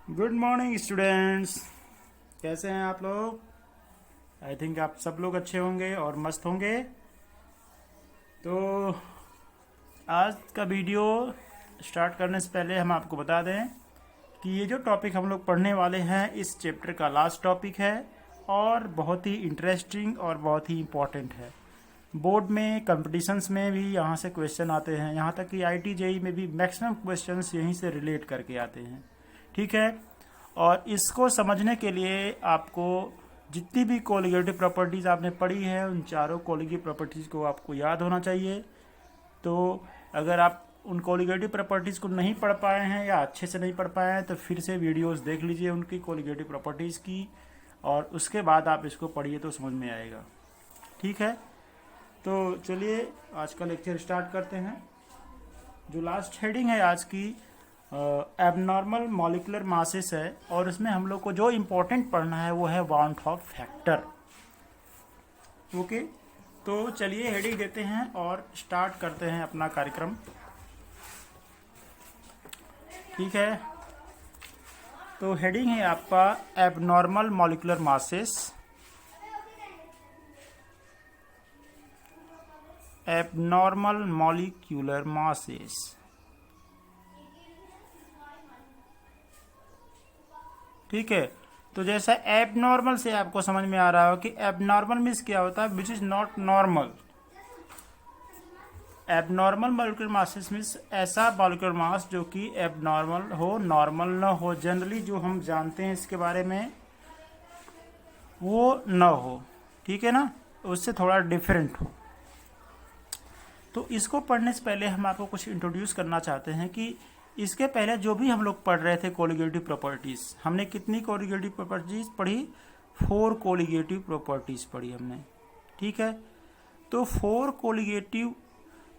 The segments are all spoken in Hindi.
Good morning students. कैसे हैं आप लोग? आई थिंक आप सब लोग अच्छे होंगे और मस्त होंगे। तो आज का वीडियो स्टार्ट करने से पहले हम आपको बता दें कि ये जो टॉपिक हम लोग पढ़ने वाले हैं इस चैप्टर का लास्ट टॉपिक है और बहुत ही इंटरेस्टिंग और बहुत ही इम्पॉर्टेंट है। बोर्ड में कंपटीशंस में भी यहाँ से क्वेश्चन आते हैं, यहाँ तक कि IIT JEE में भी मैक्सिमम क्वेश्चंस यहीं से रिलेट करके आते हैं। ठीक है, और इसको समझने के लिए आपको जितनी भी कोलिगेटिव प्रॉपर्टीज़ आपने पढ़ी है उन चारों कोलिगेटिव प्रॉपर्टीज़ को आपको याद होना चाहिए। तो अगर आप उन कोलिगेटिव प्रॉपर्टीज़ को नहीं पढ़ पाए हैं या अच्छे से नहीं पढ़ पाए हैं तो फिर से वीडियोस देख लीजिए उनकी कोलिगेटिव प्रॉपर्टीज़ की, और उसके बाद आप इसको पढ़िए तो समझ में आएगा। ठीक है, तो चलिए आज का लेक्चर स्टार्ट करते हैं। जो लास्ट हेडिंग है आज की एबनॉर्मल मॉलिक्यूलर मासेस है, और इसमें हम लोग को जो इम्पोर्टेंट पढ़ना है वो है बाउंड हॉफ फैक्टर। ओके, तो चलिए हेडिंग देते हैं और स्टार्ट करते हैं अपना कार्यक्रम। ठीक है, तो हेडिंग है आपका abnormal molecular masses. Abnormal molecular masses, ठीक है। तो जैसा एबनॉर्मल से आपको समझ में आ रहा हो कि एबनॉर्मल मीन्स क्या होता है, which is not normal. Abnormal molecular masses means ऐसा मॉलिक्यूलर मास जो कि एबनॉर्मल हो, नॉर्मल न हो। जनरली जो हम जानते हैं इसके बारे में वो न हो, ठीक है ना, उससे थोड़ा डिफरेंट हो। तो इसको पढ़ने से पहले हम आपको कुछ इंट्रोड्यूस करना चाहते हैं कि इसके पहले जो भी हम लोग पढ़ रहे थे कोलिगेटिव प्रॉपर्टीज, हमने कितनी कोलिगेटिव प्रॉपर्टीज पढ़ी? 4 कोलिगेटिव प्रॉपर्टीज पढ़ी हमने। ठीक है, तो 4 कोलिगेटिव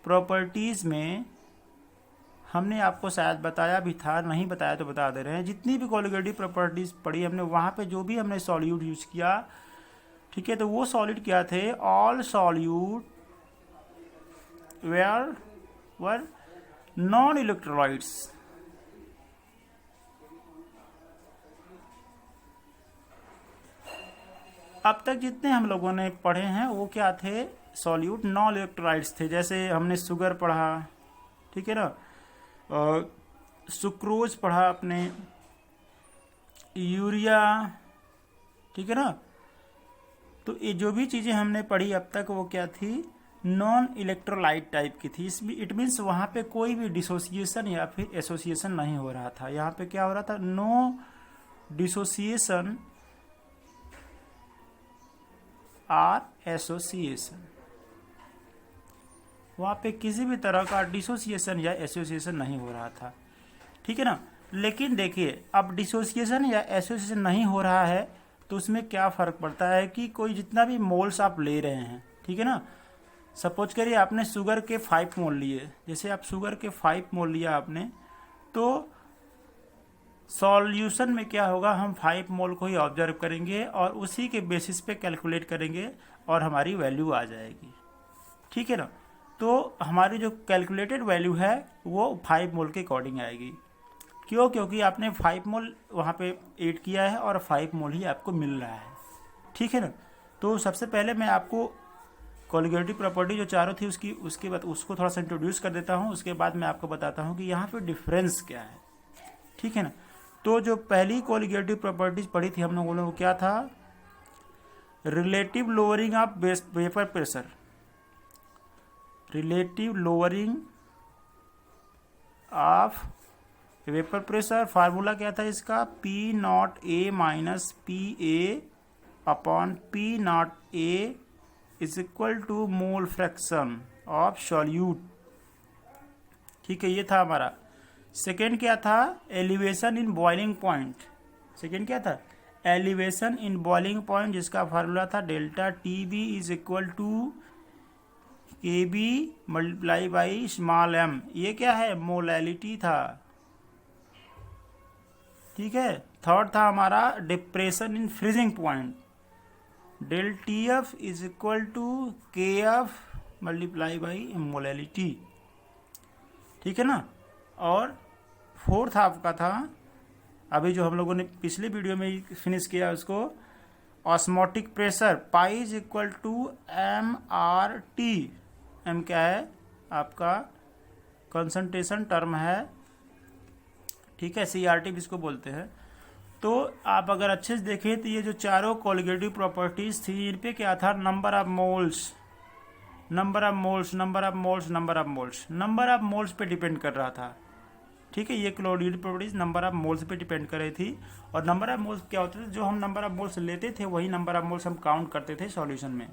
प्रॉपर्टीज में हमने आपको शायद बताया भी था, नहीं बताया तो बता दे रहे हैं। जितनी भी कोलिगेटिव प्रॉपर्टीज पढ़ी हमने वहाँ पे जो भी हमने सॉल्यूट यूज किया, ठीक है, तो वो सॉलिड क्या थे? All solute where were non electrolytes. अब तक जितने हम लोगों ने पढ़े हैं वो क्या थे? सॉल्यूट नॉन इलेक्ट्रोलाइट्स थे। जैसे हमने शुगर पढ़ा, ठीक है ना, सुक्रोज पढ़ा अपने, यूरिया, ठीक है ना। तो ये जो भी चीज़ें हमने पढ़ी अब तक वो क्या थी? नॉन इलेक्ट्रोलाइट टाइप की थी। इसमें इट मीन्स वहाँ पे कोई भी डिसोसिएशन या फिर एसोसिएशन नहीं हो रहा था। यहाँ पे क्या हो रहा था? No dissociation or association. वहाँ पे किसी भी तरह का डिसोसिएशन या एसोसिएशन नहीं हो रहा था, ठीक है ना। लेकिन देखिए, अब डिसोसिएशन या एसोसिएशन नहीं हो रहा है तो उसमें क्या फ़र्क पड़ता है कि कोई जितना भी मोल्स आप ले रहे हैं, ठीक है ना, सपोज करिए आपने शुगर के 5 मोल लिए। जैसे आप शुगर के 5 मोल लिया आपने, तो सॉल्यूशन में क्या होगा? हम 5 मोल को ही ऑब्जर्व करेंगे और उसी के बेसिस पे कैलकुलेट करेंगे और हमारी वैल्यू आ जाएगी, ठीक है ना। तो हमारी जो कैलकुलेटेड वैल्यू है वो 5 मोल के अकॉर्डिंग आएगी। क्यों? क्योंकि आपने 5 मोल वहाँ पे ऐड किया है और 5 मोल ही आपको मिल रहा है, ठीक है ना। तो सबसे पहले मैं आपको कोलिगेटिव प्रॉपर्टी जो चारों थी उसके बाद उसको थोड़ा सा इंट्रोड्यूस कर देता हूँ। उसके बाद मैं आपको बताता हूँ कि यहाँ पे डिफरेंस क्या है, ठीक है ना। तो जो पहली कोलिगेटिव प्रॉपर्टीज पढ़ी थी हम लोगों ने वो क्या था? Relative lowering of vapour pressure. Relative lowering of vapour pressure, formula क्या था इसका? P0A minus PA upon P0A is equal to mole fraction of solute, ठीक है, ये था हमारा। सेकेंड क्या था? Elevation in boiling point. Second क्या था? एलिवेशन इन बॉइलिंग पॉइंट, जिसका फार्मूला था delta TB is equal to KB multiply by small m। ये क्या है? मोलैलिटी था, ठीक है। थर्ड था हमारा depression in freezing point, del TF is equal to KF multiply by molality, ठीक है ना। और फोर्थ आपका था अभी जो हम लोगों ने पिछले वीडियो में फिनिश किया उसको, osmotic pressure pi is equal to MRT। M क्या है आपका कंसंट्रेशन टर्म है, ठीक है, CRT भी इसको बोलते हैं। तो आप अगर अच्छे से देखें तो ये जो चारों कोलिगेटिव प्रॉपर्टीज थी, इन पे क्या था, number of moles, number of moles, number of moles, number of moles, number of moles पे डिपेंड कर रहा था, ठीक है। ये colligative properties number of moles पे डिपेंड कर रही थी। और नंबर ऑफ मोल्स क्या होते थे, जो हम नंबर ऑफ मोल्स लेते थे वही नंबर ऑफ मोल्स हम काउंट करते थे सॉल्यूशन में,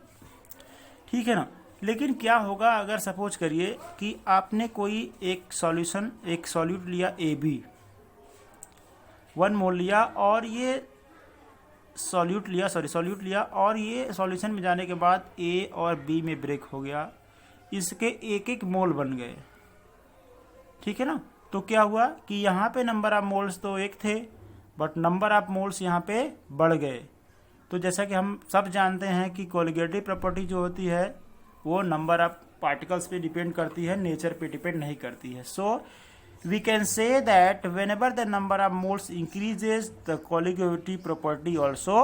ठीक है ना। लेकिन क्या होगा अगर सपोज करिए कि आपने कोई एक सॉल्यूशन, एक सॉल्यूट लिया AB, 1 मोल लिया, और ये सॉल्यूट लिया और ये सॉल्यूशन में जाने के बाद A और B में ब्रेक हो गया, इसके एक एक मोल बन गए, ठीक है ना। तो क्या हुआ कि यहाँ पे नंबर ऑफ मोल्स तो एक थे, बट नंबर ऑफ मोल्स यहाँ पे बढ़ गए। तो जैसा कि हम सब जानते हैं कि कोलिगेटिव प्रॉपर्टी जो होती है वो नंबर ऑफ पार्टिकल्स पे डिपेंड करती है, नेचर पे डिपेंड नहीं करती है। सो we can say that whenever the number of moles increases the colligativity property also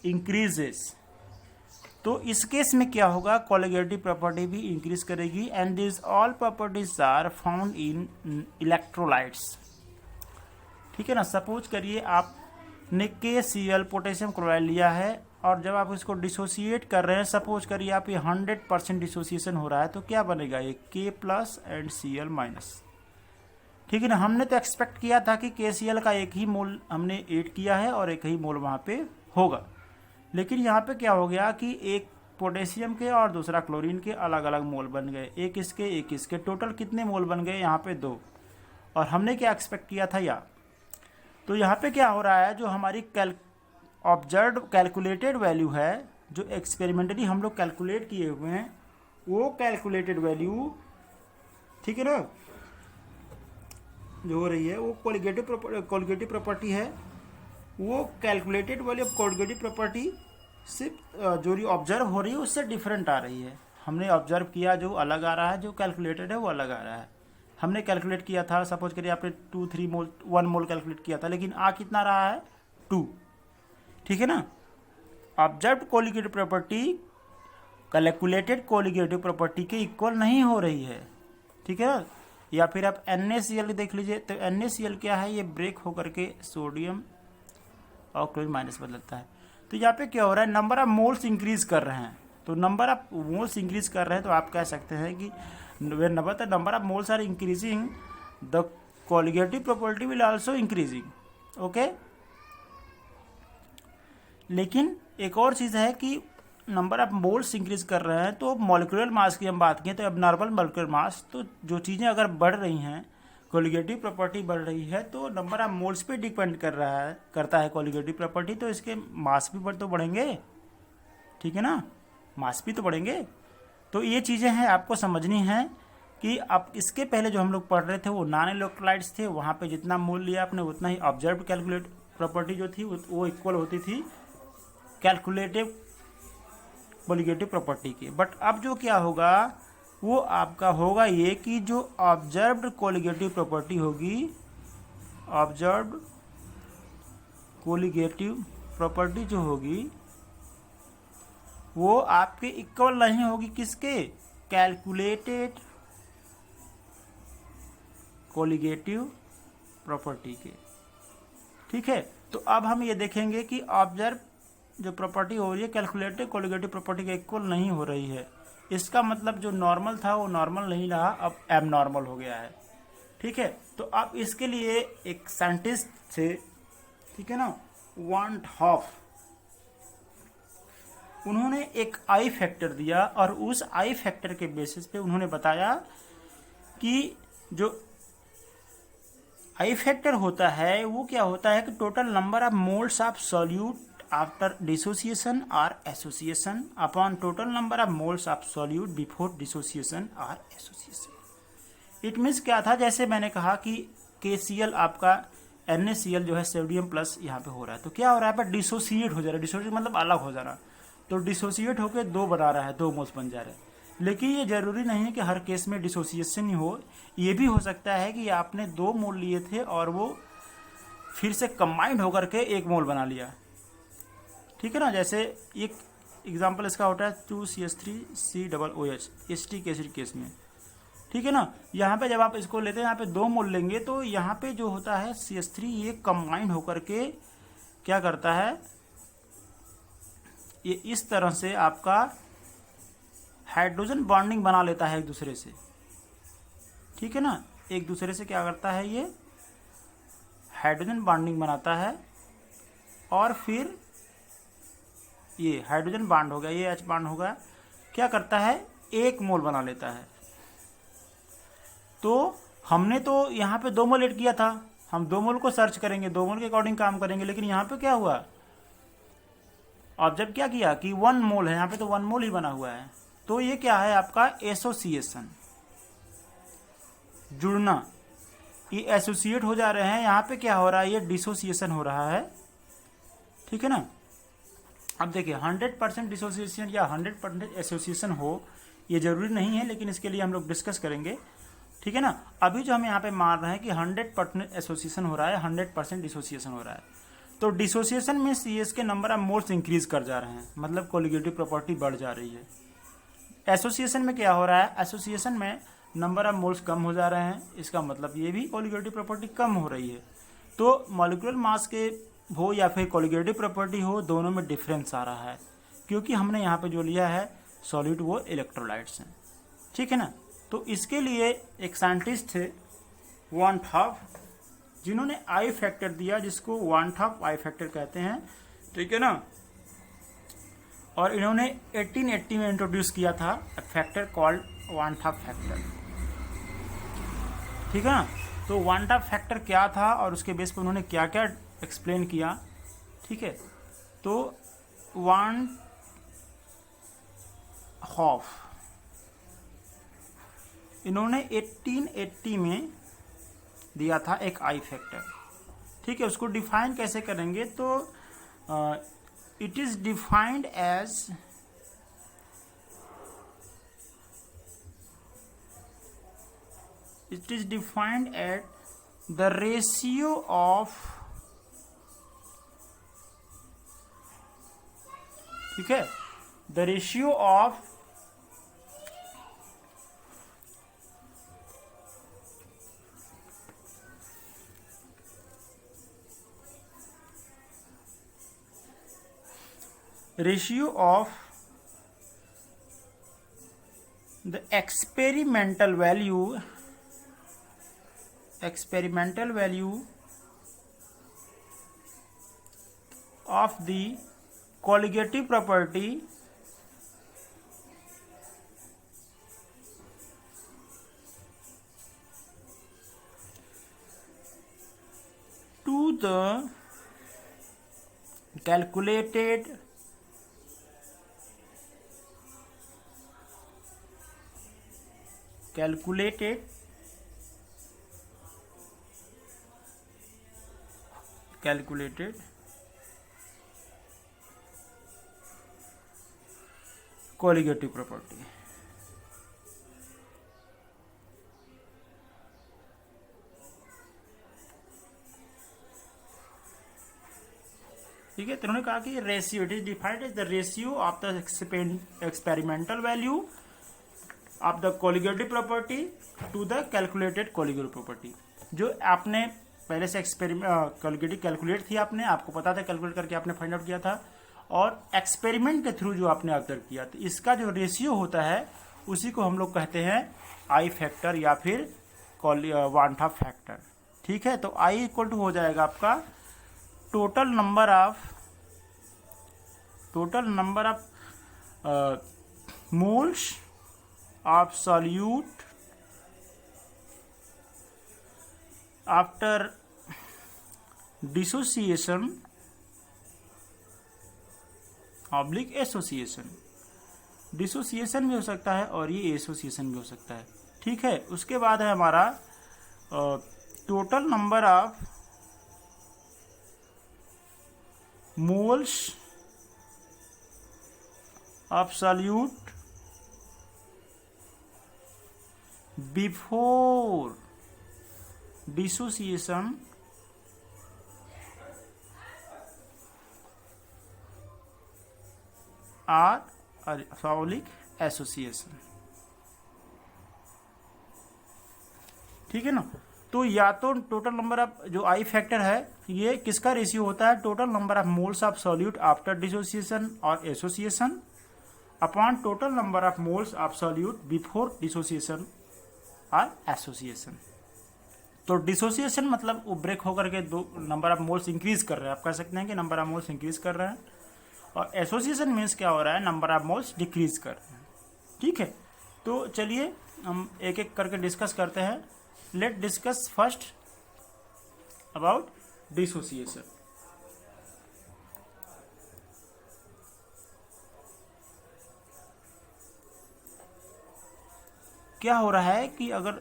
increases। तो इस केस में क्या होगा, colligative property भी इंक्रीज करेगी। and these all properties are found in electrolytes, ठीक है ना। सपोज करिए आपने KCl पोटेशियम क्लोराइड लिया है, और जब आप इसको डिसोसिएट कर रहे हैं, सपोज करिए आप ये 100% डिसोसिएशन हो रहा है, तो क्या बनेगा, ये K+ एंड Cl-, ठीक है ना। हमने तो एक्सपेक्ट किया था कि KCl का एक ही मोल हमने ऐड किया है और एक ही मोल वहाँ पे होगा, लेकिन यहाँ पे क्या हो गया कि एक पोटेशियम के और दूसरा क्लोरीन के अलग अलग मोल बन गए, एक इसके, टोटल कितने मोल बन गए यहाँ पे 2। और हमने क्या एक्सपेक्ट किया था या, तो यहाँ पे क्या हो रहा है, जो हमारी ऑब्जर्व कैलकुलेटेड वैल्यू है, जो एक्सपेरिमेंटली हम लोग कैलकुलेट किए हुए हैं, वो कैलकुलेटेड वैल्यू, ठीक है ना, जो हो रही है वो कोलिगेटिव प्रॉपर्टी है, वो calculated value of colligative property सिर्फ जो ऑब्जर्व हो रही है उससे डिफरेंट आ रही है। हमने ऑब्जर्व किया जो अलग आ रहा है, जो कैलकुलेटेड है वो अलग आ रहा है। हमने कैलकुलेट किया था, सपोज करिए आपने 2-3 मोल 1 मोल कैलकुलेट किया था, लेकिन आ कितना रहा है 2, ठीक है ना। Observe colligative property calculated colligative property के इक्वल नहीं हो रही है, ठीक है। या फिर आप NaCl देख लीजिए, तो NaCl क्या है, ये ब्रेक होकर के सोडियम और क्लोरीन माइनस बदलता है। तो यहाँ पे क्या हो रहा है, नंबर ऑफ मोल्स इंक्रीज कर रहे हैं, तो नंबर ऑफ मोल्स इंक्रीज कर रहे हैं, तो आप कह सकते हैं कि number of moles are increasing, the colligative property will also increasing, okay. लेकिन एक और चीज़ है कि नंबर ऑफ मोल्स इंक्रीज कर रहे हैं, तो मॉलिक्यूलर मास की हम बात करें तो अब नॉर्मल मॉलिक्यूलर मास, तो जो चीज़ें अगर बढ़ रही हैं, कोलिगेटिव प्रॉपर्टी बढ़ रही है, तो नंबर ऑफ मोल्स पे डिपेंड करता है कोलिगेटिव प्रॉपर्टी, तो इसके मास भी तो बढ़ेंगे, ठीक है ना, मास भी तो बढ़ेंगे। तो ये चीज़ें हैं आपको समझनी है कि अब इसके पहले जो हम लोग पढ़ रहे थे वो नॉन इलेक्ट्रोलाइट्स थे, वहाँ पे जितना मोल लिया आपने उतना ही ऑब्जर्व कैलकुलेट प्रॉपर्टी जो थी वो इक्वल होती थी कैलकुलेटिव कोलिगेटिव प्रॉपर्टी के। बट अब जो क्या होगा वो आपका होगा ये कि जो ऑब्जर्व्ड कोलिगेटिव प्रॉपर्टी होगी, ऑब्जर्व्ड कोलिगेटिव प्रॉपर्टी जो होगी वो आपके इक्वल नहीं होगी किसके, कैलकुलेटेड कोलिगेटिव प्रॉपर्टी के, ठीक है। तो अब हम ये देखेंगे कि ऑब्जर्व जो प्रॉपर्टी हो रही है कैलकुलेटेड कोलिगेटिव प्रॉपर्टी के इक्वल नहीं हो रही है। इसका मतलब जो नॉर्मल था वो नॉर्मल नहीं रहा, अब एबनॉर्मल हो गया है, ठीक है। तो अब इसके लिए एक साइंटिस्ट थे, ठीक है ना, वांट हॉफ, उन्होंने एक आई फैक्टर दिया और उस आई फैक्टर के बेसिस पे उन्होंने बताया कि जो आई फैक्टर होता है वो क्या होता है कि total number of moles of solute after dissociation or association upon total number of moles of solute before dissociation or association. It means क्या था, जैसे मैंने कहा कि KCl आपका NaCl जो है सोडियम प्लस यहाँ पे हो रहा है, तो क्या हो रहा है पर डिसोसिएट हो जा रहा है, डिसोसिएट मतलब अलग हो जाना, तो डिसोसिएट होकर 2 बना रहा है, 2 मोल्स बन जा रहे हैं। लेकिन ये जरूरी नहीं है कि हर केस में डिसोसिएशन ही हो, ये भी हो सकता है कि आपने 2 मोल लिए थे और वो फिर से कंबाइंड होकर के एक मोल बना लिया, ठीक है ना। जैसे एक एग्जांपल इसका होता है 2CH3COOH एसिटिक एसिड केस में, ठीक है ना। यहाँ पे जब आप इसको लेते हैं, यहाँ पे 2 मोल लेंगे तो यहाँ पे जो होता है CH3 ये कंबाइंड होकर के क्या करता है, ये इस तरह से आपका हाइड्रोजन बॉन्डिंग बना लेता है एक दूसरे से, ठीक है ना। एक दूसरे से क्या करता है, ये हाइड्रोजन बॉन्डिंग बनाता है और फिर ये हाइड्रोजन बॉन्ड हो गया, ये H बॉन्ड होगा, क्या करता है, एक मोल बना लेता है। तो हमने तो यहाँ पे 2 मोल ऐड किया था, हम 2 मोल को सर्च करेंगे, 2 मोल के अकॉर्डिंग काम करेंगे, लेकिन यहाँ पे क्या हुआ, ऑब्जर्व क्या किया कि 1 मोल है, यहाँ पे तो 1 मोल ही बना हुआ है। तो ये क्या है आपका एसोसिएशन, जुड़ना, ये एसोसिएट हो जा रहे हैं। यहाँ पे क्या हो रहा है, ये डिसोसिएशन हो रहा है, ठीक है ना। अब देखिए 100% डिसोसिएशन या 100% एसोसिएशन हो ये जरूरी नहीं है, लेकिन इसके लिए हम लोग डिस्कस करेंगे, ठीक है ना। अभी जो हम यहाँ पे मान रहे हैं कि 100% एसोसिएशन हो रहा है, 100% डिसोसिएशन हो रहा है। तो डिसोसिएशन में CS के नंबर ऑफ मोल्स इंक्रीज कर जा रहे हैं, मतलब कोलिगेटिव प्रॉपर्टी बढ़ जा रही है। एसोसिएशन में क्या हो रहा है, एसोसिएशन में नंबर ऑफ मोल्स कम हो जा रहे हैं, इसका मतलब ये भी कोलिगेटिव प्रॉपर्टी कम हो रही है। तो मॉलिक्यूलर मास के हो या फिर कोलिगेटिव प्रॉपर्टी हो, दोनों में डिफरेंस आ रहा है, क्योंकि हमने यहाँ पे जो लिया है सॉलिड वो इलेक्ट्रोलाइट्स हैं, ठीक है ना। तो इसके लिए एक साइंटिस्ट थे वान टॉप, जिन्होंने आई फैक्टर दिया, जिसको वान टॉप आई फैक्टर कहते हैं, ठीक है ना। और इन्होंने 1880 में इंट्रोड्यूस किया था फैक्टर कॉल्ड वान टॉप फैक्टर, ठीक है ना। तो वान टॉप फैक्टर क्या था और उसके बेस पर उन्होंने क्या क्या एक्सप्लेन किया, ठीक है। तो वान हॉफ इन्होंने 1880 में दिया था एक आई फैक्टर, ठीक है। उसको डिफाइन कैसे करेंगे, तो it is defined as the ratio of, ठीक है, the ratio of the experimental value of the colligative property to the calculated colligative property, ठीक है। तो उन्होंने कहा कि ratio, it is defined as the ratio of the experimental value of the colligative property to the calculated colligative property. जो आपने पहले से कोलिगेटिव कैलकुलेट थी, आपको पता था, कैलकुलेट करके आपने फाइंड आउट किया था, और एक्सपेरिमेंट के थ्रू जो आपने ऑब्जर्व किया, तो इसका जो रेशियो होता है उसी को हम लोग कहते हैं आई फैक्टर या फिर वान टॉप फैक्टर, ठीक है। तो आई इक्वल टू हो जाएगा आपका total number of moles of solute after dissociation oblique association. Dissociation भी हो सकता है और ये एसोसिएशन भी हो सकता है, ठीक है। उसके बाद है हमारा total number of moles of solute before dissociation सॉलिक एसोसिएशन। ठीक है ना। तो या तो टोटल नंबर ऑफ जो आई फैक्टर है ये किसका रेशियो होता है, total number of moles of solute after dissociation और association upon total number of moles of solute before dissociation और एसोसिएशन। तो डिसोसिएशन मतलब वो ब्रेक होकर के दो नंबर ऑफ मोल्स इंक्रीज कर रहे हैं, आप कह सकते हैं कि नंबर ऑफ मोल्स इंक्रीज कर रहे हैं, और एसोसिएशन मीन्स क्या हो रहा है, नंबर ऑफ मोल्स डिक्रीज कर रहे हैं। ठीक है, तो चलिए हम एक एक करके डिस्कस करते हैं। Let discuss first about dissociation. क्या हो रहा है कि अगर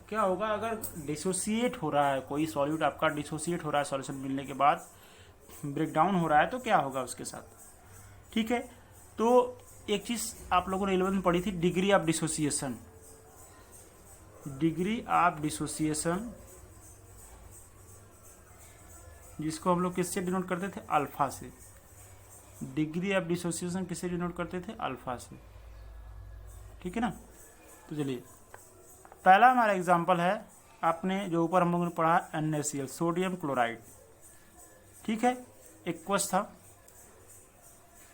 क्या होगा, अगर डिसोसिएट हो रहा है कोई सॉल्यूट, आपका डिसोसिएट हो रहा है सॉल्यूशन मिलने के बाद, ब्रेकडाउन हो रहा है, तो क्या होगा उसके साथ। ठीक है, तो एक चीज आप लोगों ने 11 में पढ़ी थी, degree of dissociation. Degree of dissociation जिसको हम लोग किससे डिनोट करते थे, अल्फा से। डिग्री ऑफ डिसोसिएशन किससे डिनोट करते थे, अल्फा से। ठीक है ना। तो चलिए पहला हमारा एग्जांपल है, आपने जो ऊपर हम लोगों ने पढ़ा NaCl, सोडियम क्लोराइड। ठीक है, एक्वस था।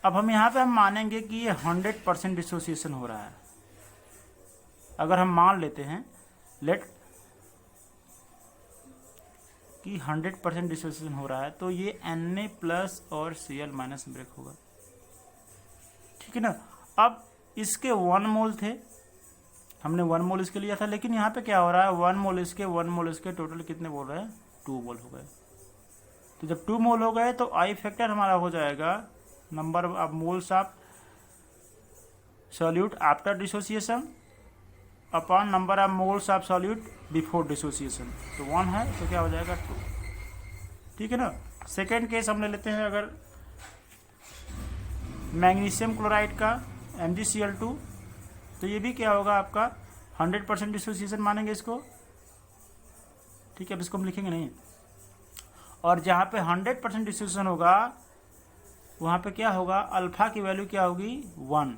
अब हम यहाँ पे हम मानेंगे कि ये 100% डिसोसिएशन हो रहा है। अगर हम मान लेते हैं लेट कि 100% डिसोसिएशन हो रहा है, तो ये Na प्लस और Cl माइनस ब्रेक होगा। ठीक है ना। अब इसके 1 मोल थे, हमने 1 मोल इसके लिया था, लेकिन यहाँ पे क्या हो रहा है, 1 मोल इसके 1 मोल इसके, टोटल कितने बोल रहे हैं, 2 मोल हो गए। तो जब 2 मोल हो गए तो आई फैक्टर हमारा हो जाएगा number of moles of solute after dissociation upon number of moles of solute before dissociation. तो 1 है तो क्या हो जाएगा, 2। ठीक है ना। सेकेंड केस हम ले लेते हैं, अगर मैग्नीशियम क्लोराइड का MgCl2, तो ये भी क्या होगा आपका 100% डिसोसिएशन मानेंगे इसको। ठीक है, अब इसको हम लिखेंगे नहीं, और जहाँ पे 100% डिसोसिएशन होगा वहाँ पे क्या होगा, अल्फा की वैल्यू क्या होगी, 1।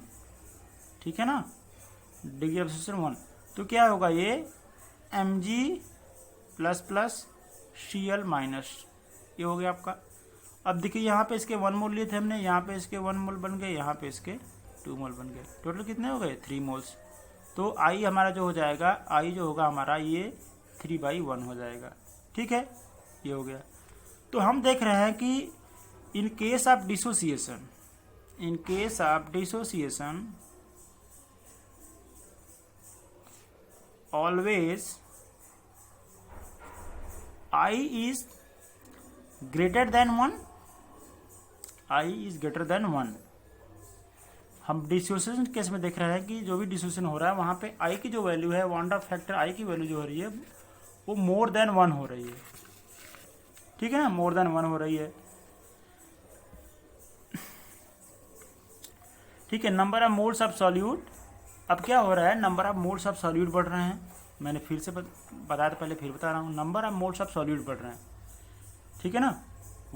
ठीक है ना, डिग्री ऑफ डिसोसिएशन 1। तो क्या होगा, ये Mg++Cl माइनस, ये हो गया आपका। अब देखिए यहाँ पे इसके 1 मोल लिए थे हमने, यहाँ पे इसके 1 मोल बन गए, यहाँ पे इसके 2 मोल बन गए, टोटल कितने हो गए, 3 मोल्स। तो आई हमारा जो हो जाएगा, आई जो होगा हमारा ये 3/1 हो जाएगा। ठीक है, ये हो गया। तो हम देख रहे हैं कि in case of dissociation, always I is greater than 1, I is greater than 1। हम डिसोसिएशन केस में देख रहे हैं कि जो भी डिसोसिएशन हो रहा है वहाँ पे आई की जो वैल्यू है, वांडा फैक्टर आई की वैल्यू जो हो रही है वो मोर देन 1 हो रही है। ठीक है ना, मोर देन 1 हो रही है। ठीक है, number of moles of solute, अब क्या हो रहा है, number of moles of solute बढ़ रहे हैं। मैंने फिर से बताया था पहले, फिर बता रहा हूँ, number of moles of solute बढ़ रहे हैं। ठीक है ना,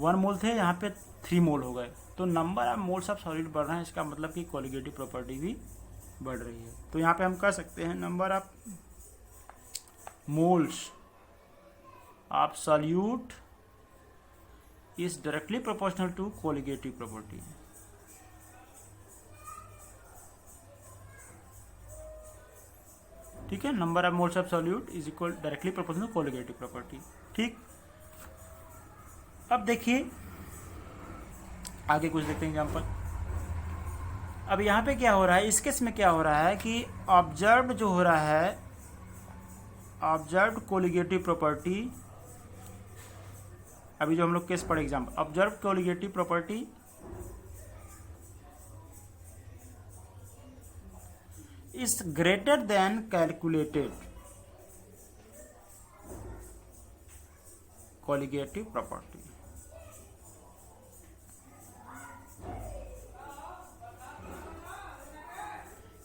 1 मोल थे, यहाँ पे 3 मोल हो गए, तो number of moles of solute बढ़ रहे हैं, इसका मतलब कि कोलिगेटिव प्रॉपर्टी भी बढ़ रही है। तो यहाँ पे हम कह सकते हैं number of moles of solute is directly proportional to colligative property. ठीक है, number of moles of solute is equal directly proportional to colligative property. ठीक, अब देखिए आगे कुछ देखते हैं एग्जाम्पल। अब यहाँ पे क्या हो रहा है, इस केस में क्या हो रहा है कि ऑब्जर्व्ड जो हो रहा है, ऑब्जर्व्ड कोलिगेटिव प्रॉपर्टी, अभी जो हम लोग केस पढ़े example, observed colligative property is greater than calculated colligative property.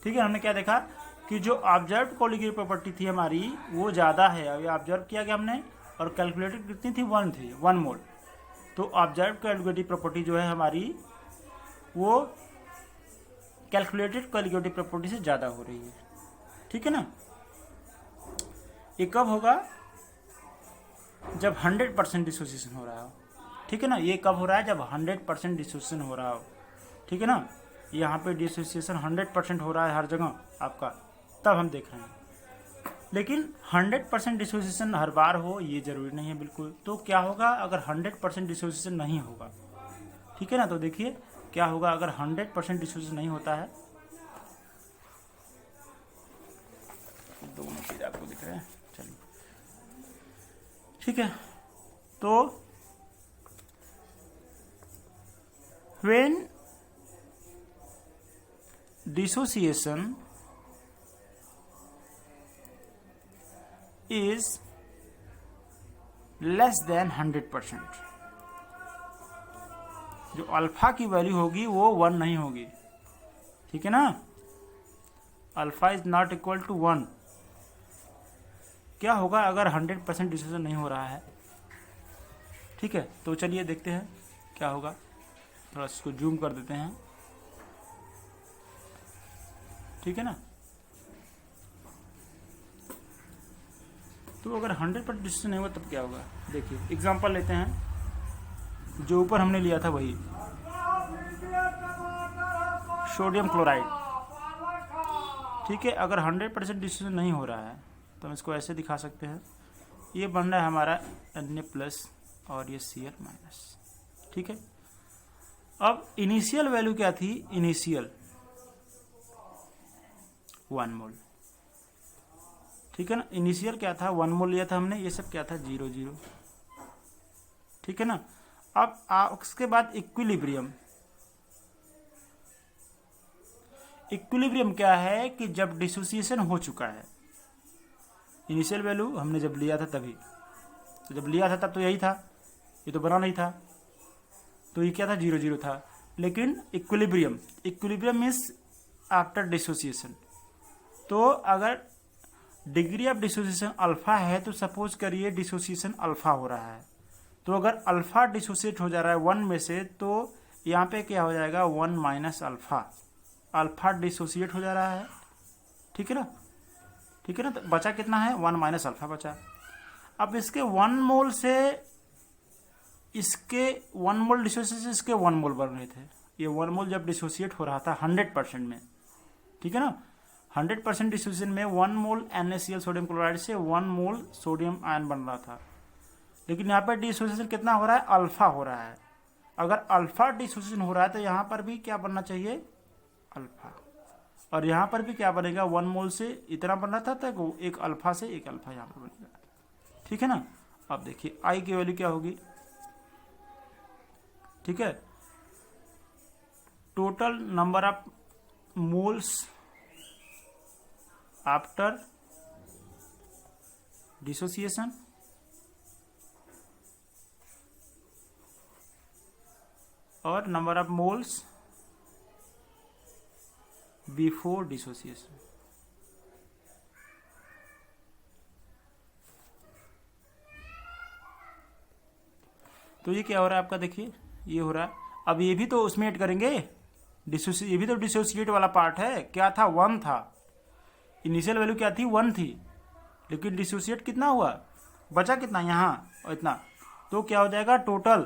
ठीक है, हमने क्या देखा कि जो ऑब्जर्व कोलिगेटिव प्रॉपर्टी थी हमारी वो ज़्यादा है, अभी ऑब्जर्व किया गया हमने, और कैलकुलेटेड कितनी थी, 1 थी, 1 मोल। तो ऑब्जर्व कोलिगेटिव प्रॉपर्टी जो है हमारी वो कैलकुलेटेड कॉलिगेटिव प्रॉपर्टी से ज़्यादा हो रही है, ठीक है ना। ये कब होगा, जब 100% डिसोसिएशन हो रहा हो, ठीक है ना। ये कब हो रहा है, जब 100% डिसोसिएशन हो रहा हो, ठीक है ना। यहाँ पे डिसोसिएशन 100% हो रहा है हर जगह आपका, तब हम देख रहे हैं। लेकिन 100% डिसोसिएशन हर बार हो ये जरूरी नहीं है बिल्कुल। तो क्या होगा अगर 100% डिसोसिएशन नहीं होगा, ठीक है ना। तो देखिए क्या होगा अगर 100% डिसोसिएशन नहीं होता है। दोनों चीज आपको दिख रहे हैं, चलिए ठीक है। तो when dissociation is less than 100%, जो अल्फा की वैल्यू होगी वो 1 नहीं होगी, ठीक है ना। Alpha is not equal to 1। क्या होगा अगर 100% डिसोसिएशन नहीं हो रहा है, ठीक है। तो चलिए देखते हैं क्या होगा, थोड़ा इसको जूम कर देते हैं, ठीक है ना। तो अगर 100% डिसोसिएशन नहीं हुआ तब क्या होगा, देखिए एग्जांपल लेते हैं, जो ऊपर हमने लिया था वही सोडियम क्लोराइड, ठीक है। अगर 100% डिसोसिएशन नहीं हो रहा है तो हम इसको ऐसे दिखा सकते हैं, ये बन रहा है हमारा Na+ और ये Cl-, ठीक है। अब इनिशियल वैल्यू क्या थी, इनिशियल 1 मोल, ठीक है ना। इनिशियल क्या था, 1 मोल लिया था हमने, ये सब क्या था 0, ठीक है ना। अब उसके बाद इक्विलिब्रियम। इक्विलिब्रियम क्या है कि जब डिसोसिएशन हो चुका है, इनिशियल वैल्यू हमने जब लिया था तभी, तो जब लिया था तब तो यही था, ये तो बना नहीं था, तो ये क्या था 0 था। लेकिन इक्विलिब्रियम मीन्स आफ्टर डिसोसिएशन। तो अगर डिग्री ऑफ डिसोसिएशन अल्फा है तो सपोज करिए डिसोसिएशन अल्फा हो रहा है, तो अगर अल्फा डिसोसिएट हो जा रहा है 1 में से, तो यहाँ पे क्या हो जाएगा 1 माइनस अल्फा, अल्फा डिसोसिएट हो जा रहा है, ठीक है ना, ठीक है ना। तो बचा कितना है 1 माइनस अल्फा बचा। अब इसके 1 मोल से इसके 1 मोल डिसोसिएशन, इसके 1 मोल बन रहे थे, ये 1 मोल जब डिसोसिएट हो रहा था 100% में, ठीक है ना। 100% डिसोसिएशन में 1 मोल NaCl सोडियम क्लोराइड से 1 मोल सोडियम आयन बन रहा था। लेकिन यहाँ पर डिसोसिएशन कितना हो रहा है, अल्फा हो रहा है। अगर अल्फा डिसोसिएशन हो रहा है तो यहाँ पर भी क्या बनना चाहिए, अल्फा, और यहाँ पर भी क्या बनेगा 1 मोल से इतना बन रहा था, तो एक अल्फा से एक अल्फा यहाँ पर बनेगा, ठीक है ना। अब देखिए आई की वैल्यू क्या होगी, ठीक है। Total number of moles after dissociation और number of moles before dissociation. तो ये क्या हो रहा है आपका, देखिए ये हो रहा है। अब ये भी तो उसमें ऐड करेंगे, ये भी तो डिसोसिएट वाला पार्ट है। क्या था 1 था, इनिशियल वैल्यू क्या थी 1 थी, लेकिन डिसोसिएट कितना हुआ, बचा कितना यहाँ और इतना, तो क्या हो जाएगा टोटल,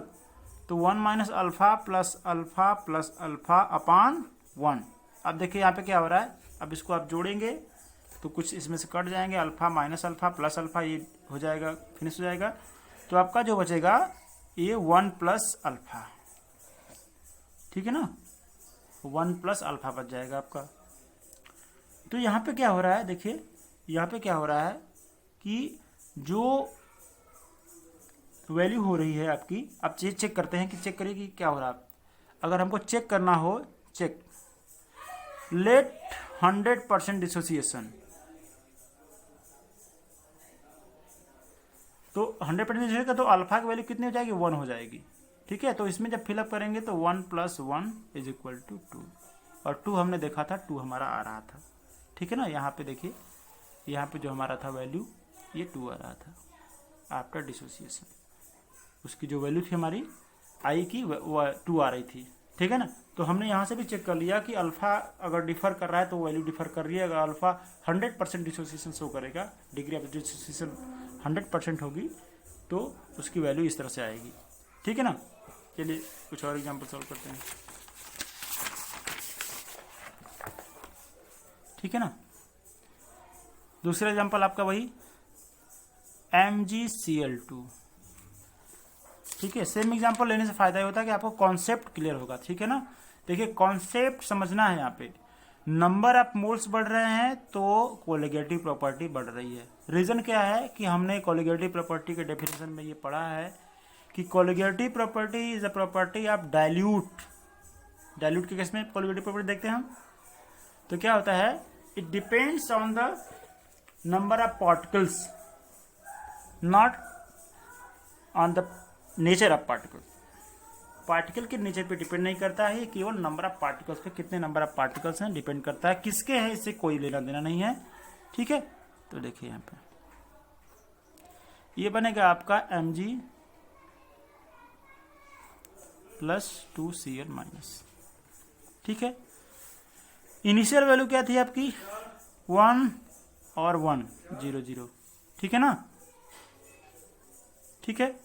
तो 1 minus alpha plus alpha plus alpha अपान 1। अब देखिए यहाँ पे क्या हो रहा है, अब इसको आप जोड़ेंगे तो कुछ इसमें से कट जाएंगे, alpha minus alpha plus alpha, ये हो जाएगा, फिनिश हो जाएगा। तो आपका जो बचेगा ये 1 प्लस अल्फा, ठीक है ना, 1 प्लस अल्फा बच जाएगा आपका। तो यहाँ पे क्या हो रहा है, देखिए यहाँ पे क्या हो रहा है कि जो वैल्यू हो रही है आपकी, आप चेक करते हैं कि चेक करिए कि क्या हो रहा है। अगर हमको चेक करना हो, चेक लेट 100% डिसोसिएशन, तो 100% डिसोसिएशन का तो अल्फा की वैल्यू कितनी हो जाएगी, 1 हो जाएगी, ठीक है। तो इसमें जब फिलअप करेंगे तो 1 प्लस 1 इज इक्वल टू 2, और 2 हमने देखा था 2 हमारा आ रहा था, ठीक है ना। यहाँ पे देखिए, यहाँ पे जो हमारा था वैल्यू ये 2 आ रहा था आफ्टर डिसोसिएशन, उसकी जो वैल्यू थी हमारी आई की वो 2 आ रही थी, ठीक है ना। तो हमने यहाँ से भी चेक कर लिया कि अल्फा अगर डिफर कर रहा है तो वैल्यू डिफर कर रही है। अगर अल्फा 100% डिसोसिएशन शो करेगा, डिग्री ऑफ डिसोसिएशन 100% होगी, तो उसकी वैल्यू इस तरह से आएगी। ठीक है ना। चलिए कुछ और एग्जाम्पल सॉल्व करते हैं। ठीक है ना। दूसरा एग्जाम्पल आपका वही MgCl2। ठीक है, सेम एग्जाम्पल लेने से फायदा ये होता है कि आपको कॉन्सेप्ट क्लियर होगा। ठीक है ना। देखिए कॉन्सेप्ट समझना है। यहाँ पे नंबर ऑफ मोल्स बढ़ रहे हैं तो कोलिगेटिव प्रॉपर्टी बढ़ रही है। रीजन क्या है कि हमने कोलिगेटिव प्रॉपर्टी के डेफिनेशन में ये पढ़ा है कि colligative property is a property of dilute. Dilute के केस में कोलिगेटिव प्रॉपर्टी देखते हैं हम, तो क्या होता है, it depends on the number of particles, not on the nature of particle. Particle के नेचर पे डिपेंड नहीं करता है, केवल नंबर ऑफ पार्टिकल्स पे, कितने नंबर ऑफ पार्टिकल्स हैं डिपेंड करता है। किसके हैं इससे कोई लेना देना नहीं है। ठीक है। तो देखिए यहाँ पे ये बनेगा आपका Mg प्लस 2Cl माइनस। ठीक है। इनिशियल वैल्यू क्या थी आपकी 1 और 1 0 0। ठीक है ना। ठीक है,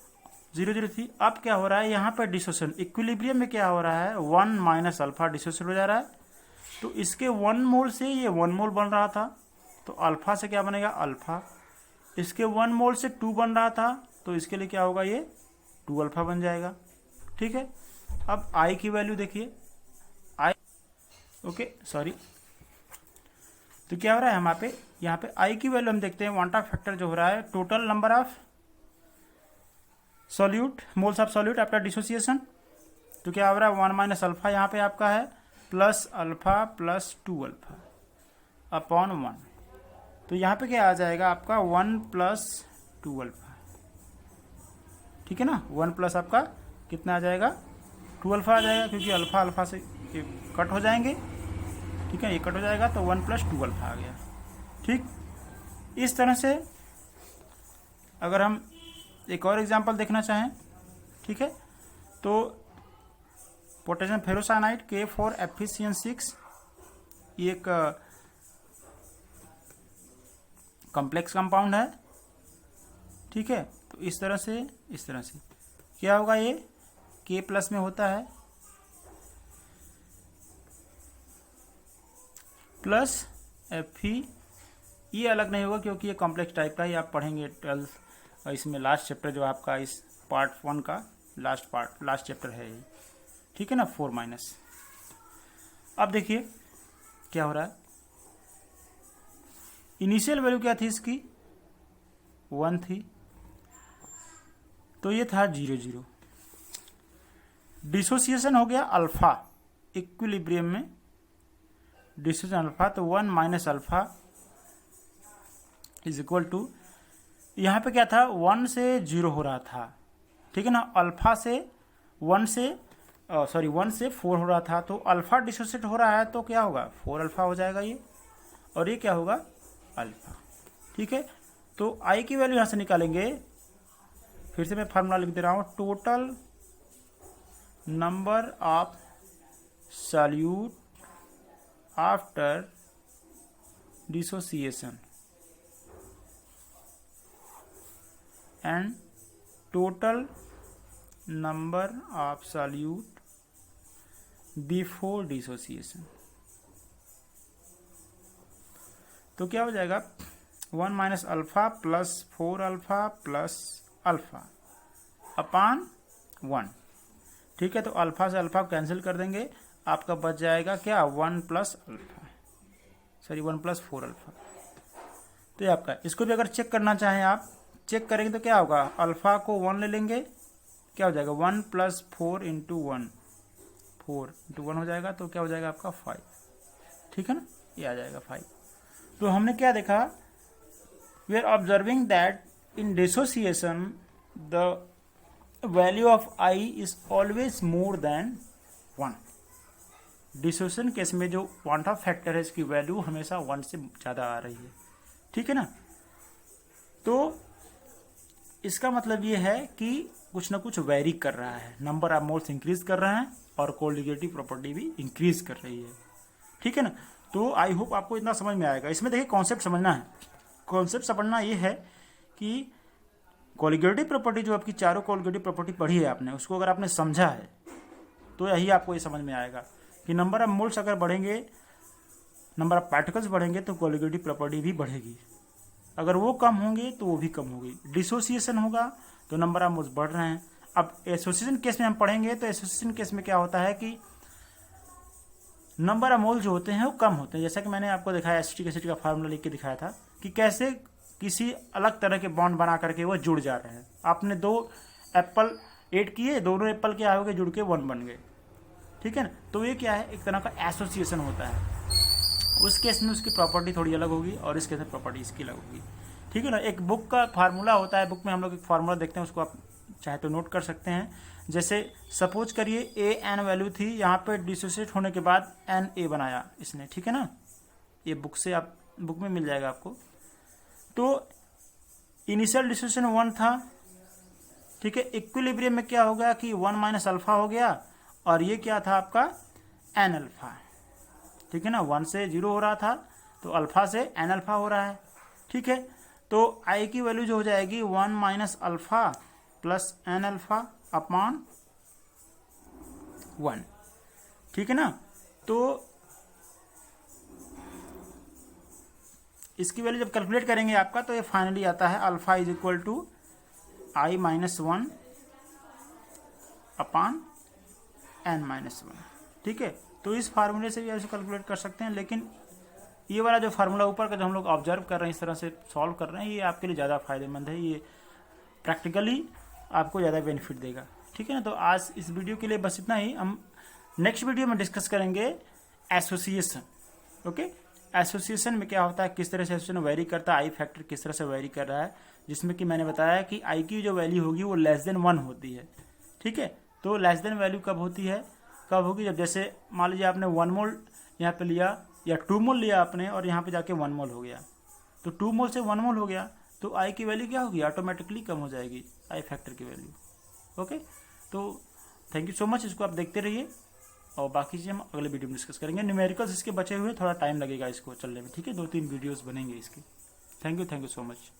0 0 थी। अब क्या हो रहा है यहाँ पर डिसोसिएशन, इक्विलिब्रियम में क्या हो रहा है 1 माइनस अल्फा डिसोसिएट हो जा रहा है। तो इसके 1 मोल से ये 1 मोल बन रहा था, तो अल्फा से क्या बनेगा अल्फा। इसके 1 मोल से 2 बन रहा था, तो इसके लिए क्या होगा ये 2 अल्फा बन जाएगा। ठीक है। अब आई की वैल्यू देखिए, आई ओके सॉरी, तो क्या हो रहा है यहाँ पे आई की वैल्यू हम देखते हैं। क्वांटा फैक्टर जो हो रहा है total number of solute, moles of solute after dissociation, तो क्या हो रहा है 1 माइनस अल्फा यहाँ पे आपका है plus alpha plus 2 alpha upon 1। तो यहाँ पे क्या आ जाएगा आपका 1 प्लस 2 अल्फा। ठीक है ना। 1 प्लस आपका कितना आ जाएगा 2 अल्फा आ जाएगा, क्योंकि अल्फा अल्फा से कट हो जाएंगे। ठीक है, ये कट हो जाएगा तो 1 प्लस 2 अल्फा आ गया। ठीक, इस तरह से अगर हम एक और एग्जांपल देखना चाहें, ठीक है, तो पोटेशियम फेरोसाइनाइड K4FeCN6 ये एक कॉम्प्लेक्स कंपाउंड है। ठीक है, तो इस तरह से क्या होगा, ये K प्लस में होता है प्लस Fe, ये अलग नहीं होगा क्योंकि ये कॉम्प्लेक्स टाइप का ही आप पढ़ेंगे 12 इसमें लास्ट चैप्टर जो आपका इस पार्ट 1 का लास्ट चैप्टर है ये। ठीक है ना, 4 माइनस। अब देखिए क्या हो रहा है, इनिशियल वैल्यू क्या थी इसकी 1 थी, तो ये था 0 0। डिसोसिएशन हो गया अल्फा, इक्विलिब्रियम में डिसोसिएशन अल्फा, तो 1 minus alpha is equal to, यहाँ पे क्या था 1 से 0 हो रहा था। ठीक है ना, अल्फा से 1 से 4 हो रहा था, तो अल्फा डिसोसिएट हो रहा है तो क्या होगा 4 अल्फा हो जाएगा ये, और ये क्या होगा अल्फा। ठीक है, तो आई की वैल्यू यहाँ से निकालेंगे, फिर से मैं फार्मूला लिख दे रहा हूँ, total number of solute after dissociation and total number of solute before dissociation। तो क्या हो जाएगा 1 minus alpha plus 4 alpha plus alpha अपान 1। ठीक है, तो अल्फा से अल्फा कैंसिल कर देंगे, आपका बच जाएगा क्या 1 प्लस 4 अल्फा। तो ये आपका, इसको भी अगर चेक करना चाहें आप, चेक करेंगे तो क्या होगा, अल्फा को 1 ले लेंगे, क्या हो जाएगा 1 प्लस 4 इंटू 1, 4 इंटू 1 हो जाएगा, तो क्या हो जाएगा आपका 5। ठीक है ना, ये आ जाएगा 5। तो हमने क्या देखा, we are observing that in dissociation the value of i is always more than 1। Dissociation case में जो क्वांटम फैक्टर है इसकी वैल्यू हमेशा 1 से ज़्यादा आ रही है। ठीक है ना, तो इसका मतलब ये है कि कुछ ना कुछ वेरी कर रहा है, नंबर ऑफ मोल्स इंक्रीज कर रहे हैं और कोलिगेटिव प्रॉपर्टी भी इंक्रीज कर रही है। ठीक है ना। तो आई होप आपको इतना समझ में आएगा। इसमें देखिए कॉन्सेप्ट समझना है। कॉन्सेप्ट समझना ये है कि कोलिगेटिव प्रॉपर्टी जो आपकी चारों कोलिगेटिव प्रॉपर्टी पढ़ी है आपने, उसको अगर आपने समझा है तो यही आपको ये समझ में आएगा कि नंबर ऑफ मोल्स अगर बढ़ेंगे, नंबर ऑफ पार्टिकल्स बढ़ेंगे तो कोलिगेटिव प्रॉपर्टी भी बढ़ेगी। अगर वो कम होंगे तो वो भी कम होगी। डिसोसिएशन होगा तो नंबर ऑफ मोल्स बढ़ रहे हैं। अब एसोसिएशन केस में हम पढ़ेंगे तो एसोसिएशन केस में क्या होता है कि नंबर ऑफ मोल जो होते हैं वो कम होते हैं। जैसा कि मैंने आपको दिखाया एसिटिक एसिड का फार्मूला लिख के दिखाया था कि कैसे किसी अलग तरह के बॉन्ड बना करके वो जुड़ जा रहे हैं। आपने 2 एप्पल ऐड किए, दोनों एप्पल क्या हो गए, जुड़ के 1 बन गए। ठीक है ना। तो ये क्या है, एक तरह का एसोसिएशन होता है। उस केस में उसकी प्रॉपर्टी थोड़ी अलग होगी और इस केस में प्रॉपर्टी इसकी अलग होगी। ठीक है ना। एक बुक का फार्मूला होता है, बुक में हम लोग एक फार्मूला देखते हैं, उसको आप चाहे तो नोट कर सकते हैं। जैसे सपोज करिए ए एन वैल्यू थी, यहाँ पे डिसोसिएट होने के बाद एन ए बनाया इसने। ठीक है ना। ये बुक से आप बुक में मिल जाएगा आपको। तो इनिशियल डिसोसिएशन 1 था। ठीक है। इक्विलिब्रियम में क्या हो गया कि 1 माइनस अल्फा हो गया और ये क्या था आपका एन अल्फा। ठीक है ना। 1 से 0 हो रहा था तो अल्फा से एन अल्फा हो रहा है। ठीक है। तो आई की वैल्यू जो हो जाएगी 1 minus alpha plus n alpha upon 1। ठीक है ना। तो इसकी वैल्यू जब कैलकुलेट करेंगे आपका तो ये फाइनली आता है alpha is equal to i minus 1 upon n minus 1। ठीक है। तो इस फार्मूले से भी ऐसे कैलकुलेट कर सकते हैं, लेकिन ये वाला जो फार्मूला ऊपर का जो हम लोग ऑब्जर्व कर रहे हैं, इस तरह से सॉल्व कर रहे हैं, ये आपके लिए ज़्यादा फायदेमंद है। ये प्रैक्टिकली आपको ज़्यादा बेनिफिट देगा। ठीक है ना। तो आज इस वीडियो के लिए बस इतना ही। हम नेक्स्ट वीडियो में डिस्कस करेंगे एसोसिएशन। ओके। एसोसिएशन में क्या होता है, किस तरह से एसोसिएशन वेरी करता है, आई फैक्टर किस तरह से वेरी कर रहा है, जिसमें कि मैंने बताया कि आई की जो वैल्यू होगी वो लेस देन 1 होती है। ठीक है। तो लेस देन वैल्यू कब होती है, कब होगी, जब जैसे मान लीजिए आपने 1 मोल यहाँ पे लिया या 2 मोल लिया आपने और यहाँ पे जाके 1 मोल हो गया, तो 2 मोल से 1 मोल हो गया तो आई की वैल्यू क्या होगी, ऑटोमेटिकली कम हो जाएगी आई फैक्टर की वैल्यू। ओके। तो थैंक यू सो मच। इसको आप देखते रहिए और बाकी चीज़ें हम अगले वीडियो में डिस्कस करेंगे। न्यूमेरिकल्स इसके बचे हुए, थोड़ा टाइम लगेगा इसको चलने में। ठीक है। 2-3 वीडियोस बनेंगे इसके। Thank you so much.